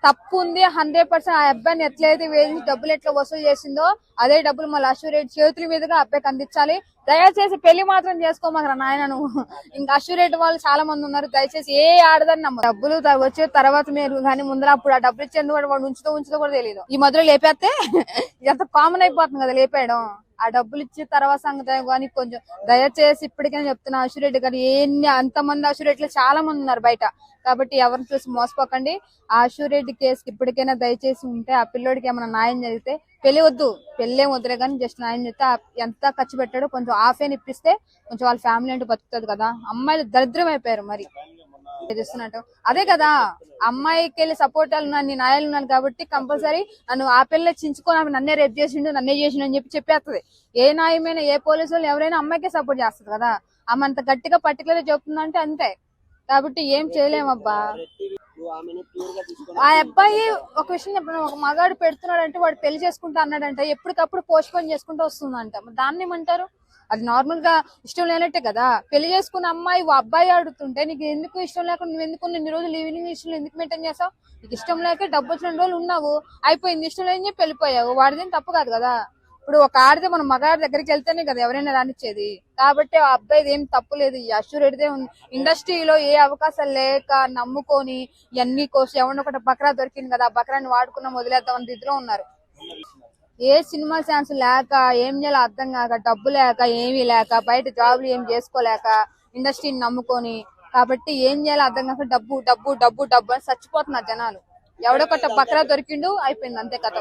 తప్పు ఉంది 100%. ఆ అబ్బాయిని ఎట్లయితే వేసి డబ్బులు ఎట్లా వసూలు చేసిందో అదే డబ్బులు మళ్ళీ అష్యూరెడ్ చేతుల మీదుగా అబ్బాయికి అందించాలి. దయచేసి పెళ్లి మాత్రం చేసుకోమాకరా నాయన నువ్వు. ఇంకా అష్యూరెడ్ వాళ్ళు చాలా మంది ఉన్నారు. దయచేసి ఏ ఆడదని నమ్మ. డబ్బులు వచ్చే తర్వాత మీరు కానీ ముందర అప్పుడు ఆ డబ్బులు ఇచ్చేందుకు వాడు ఉంచుతో కూడా తెలియదు. ఈ మధ్యలో లేపేస్తే ఎంత కామన్ అయిపోతుంది కదా లేపేయడం. ఆ డబ్బులు ఇచ్చిన తర్వాత సంగతి కానీ కొంచెం దయచేసి ఇప్పటికైనా చెప్తున్నా అష్యూరెడ్ కానీ అంతమంది అష్యూరెడ్లు చాలా మంది ఉన్నారు బయట. కాబట్టి ఎవరిని చూసి మోసపోకండి. ఆ అష్యూరెడ్ కేసుకి ఇప్పటికైనా దయచేసి ఉంటే ఆ పిల్లోడికి ఏమైనా న్యాయం జరిగితే పెళ్లి వద్దు, పెళ్లి వద్దులే కానీ జస్ట్ న్యాయం చేస్తే ఎంత ఖర్చు పెట్టాడో కొంచెం ఆఫేని ఇప్పిస్తే కొంచెం వాళ్ళ ఫ్యామిలీ అంటూ బతుకుతుంది కదా. అమ్మాయిలు దరిద్రం అయిపోయారు మరి చేస్తున్నట్టు. అదే కదా అమ్మాయికి వెళ్ళి సపోర్ట్ నీ నాయాలు ఉన్నాను కాబట్టి కంపల్సరీ నన్ను ఆ పిల్ల చించుకొని ఆమె నన్నే రేప్ చేసిండు నన్నే చేసిండు అని చెప్పేస్తుంది. ఏ న్యాయమైనా ఏ పోలీసు వాళ్ళు ఎవరైనా అమ్మాయికే సపోర్ట్ చేస్తుంది కదా. ఆమె అంత గట్టిగా పర్టికులర్ చెప్తుందంటే అంతే. కాబట్టి ఏం చేయలేమబ్బా. ఆ అబ్బాయి ఒక విషయం చెప్పిన ఒక మగాడు పెడుతున్నాడు అంటే వాడు పెళ్లి చేసుకుంటా అన్నాడంటే ఎప్పటికప్పుడు పోస్ట్ పోన్ చేసుకుంటూ వస్తుందంట. దాన్ని ఏమంటారు? అది నార్మల్ గా ఇష్టం లేనట్టే కదా. పెళ్లి చేసుకున్న అమ్మాయి అబ్బాయి ఆడుతుంటే నీకు ఎందుకు ఇష్టం లేకుండా నువ్వు ఎందుకు ఇన్ని రోజులు లివింగ్ ఇష్టం ఎందుకు మెయింటైన్ చేస్తావు? నీకు ఇష్టం లేక డబ్బు వచ్చిన రోజులు ఉన్నావు, అయిపోయింది. ఇష్టం లేని చెప్పి వెళ్ళిపోయావు. వాడిదేం తప్పు కాదు కదా. ఇప్పుడు ఒక ఆడితే మనం మగాడి దగ్గరికి వెళ్తేనే కదా ఎవరైనా రానిచ్చేది. కాబట్టి ఆ అబ్బాయిది ఏం తప్పు లేదు. ఈ అష్యూరెడ్దే ఇండస్ట్రీలో ఏ అవకాశాలు లేక నమ్ముకొని ఇవన్నీ కోసం ఎవరినొకటి ఒకటి బక్రా దొరికింది కదా, ఆ బక్రాన్ని వాడుకున్న వదిలేద్దామని ఇద్దరు ఉన్నారు. ఏ సినిమా ఛాన్స్ లేక ఏం చేయాలో అర్థం కాక డబ్బు లేక ఏమీ లేక బయట జాబులు ఏం చేసుకోలేక ఇండస్ట్రీని నమ్ముకొని కాబట్టి ఏం చేయాలో అర్థం కాక డబ్బు డబ్బు డబ్బు డబ్బు అని చచ్చిపోతున్నారు జనాలు. ఎవడొకట బక్రా దొరికిండు అయిపోయింది అంతే కథ.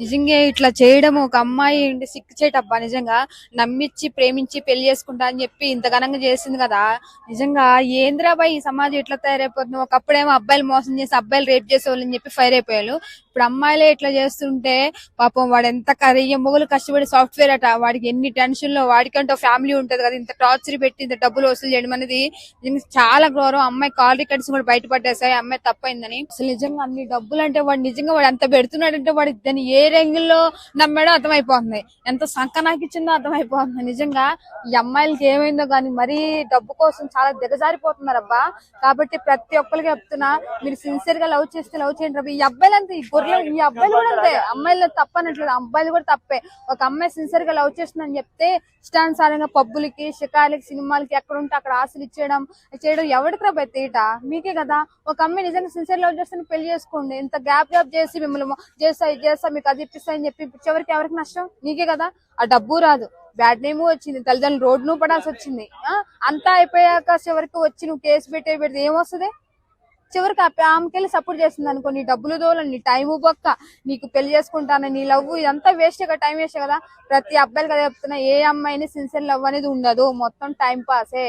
నిజంగా ఇట్లా చేయడం ఒక అమ్మాయి సిగ్గుచేటబ్బా. నిజంగా నమ్మిచ్చి ప్రేమించి పెళ్లి చేసుకుంటా అని చెప్పి ఇంత ఘనంగా చేసింది కదా. నిజంగా ఏంద్రాబాయ్ ఈ సమాజం ఇట్లా తయారైపోతుంది. ఒకప్పుడేమో అబ్బాయిలు మోసం చేసి అబ్బాయిలు రేప్ చేసేవాళ్ళని చెప్పి ఫైర్ అయిపోయారు. ఇప్పుడు అమ్మాయిలే ఇట్లా చేస్తుంటే పాపం వాడు ఎంత మొగులు కష్టపడి సాఫ్ట్వేర్ అట, వాడికి ఎన్ని టెన్షన్ లో వాడికంటే ఫ్యామిలీ ఉంటది కదా. ఇంత టార్చర్ పెట్టి ఇంత డబ్బులు వసూలు చేయడం అనేది చాలా ఘోరం. అమ్మాయి కాల్ రికార్డ్స్ కూడా బయటపడ్డేసాయి అమ్మాయి తప్పైందని. అసలు నిజంగా అన్ని డబ్బులు అంటే వాడు నిజంగా వాడు ఎంత పెడుతున్నాడంటే వాడు దాన్ని ఏ రంగుల్లో నమ్మాడో అర్థమైపోతుంది, ఎంత సంకనాకిచ్చిందో అర్థమైపోతుంది. నిజంగా ఈ అమ్మాయిలకి ఏమైందో గానీ మరీ డబ్బు కోసం చాలా దిగజారిపోతున్నారు అబ్బా. కాబట్టి ప్రతి ఒక్కరికి చెప్తున్నా, మీరు సిన్సియర్ గా లవ్ చేస్తే లవ్ చేయండి రబ్బా. ఈ అబ్బాయిలు అంతే, ఈ గొర్రెలు ఈ అబ్బాయిలు కూడా అంతే. అమ్మాయిలు తప్పనట్లేదు, అబ్బాయిలు కూడా తప్పే. ఒక అమ్మాయి సిన్సియర్ గా లవ్ చేస్తుందని చెప్తే ఇష్టానుసారంగా పబ్బులకి షికార్లకి సినిమాలకి ఎక్కడ ఉంటే అక్కడ ఆశలు చేయడం ఎవరికి రా తీట? మీకే కదా. ఒక అమ్మాయి నిజంగా సిన్సియర్ లవ్ చేస్తే పెళ్లి చేసుకోండి. ఇంత గ్యాప్ చేసి మిమ్మల్ని చేస్తా మీకు అది ఇప్పిస్తాయని చెప్పి చివరికి ఎవరికి నష్టం? నీకే కదా. ఆ డబ్బు రాదు, బ్యాడ్ నేమ్ వచ్చింది, తల్లిదండ్రులు రోడ్డు పడాల్సి వచ్చింది. అంతా అయిపోయాక చివరికి వచ్చి నువ్వు కేసు పెడితే ఏమొస్తుంది? చివరికి ఆమెకెళ్ళి సపోర్ట్ చేస్తుంది అనుకో, నీ డబ్బులు దోలని నీ టైము బొక్క, నీకు పెళ్లి చేసుకుంటానని నీ లవ్ ఇదంతా వేస్ట్ కదా, టైం వేస్ట్ కదా. ప్రతి అబ్బాయిలు కదా చెప్తున్నా, ఏ అమ్మాయిని సిన్సియర్ లవ్ అనేది ఉండదు, మొత్తం టైం పాసే.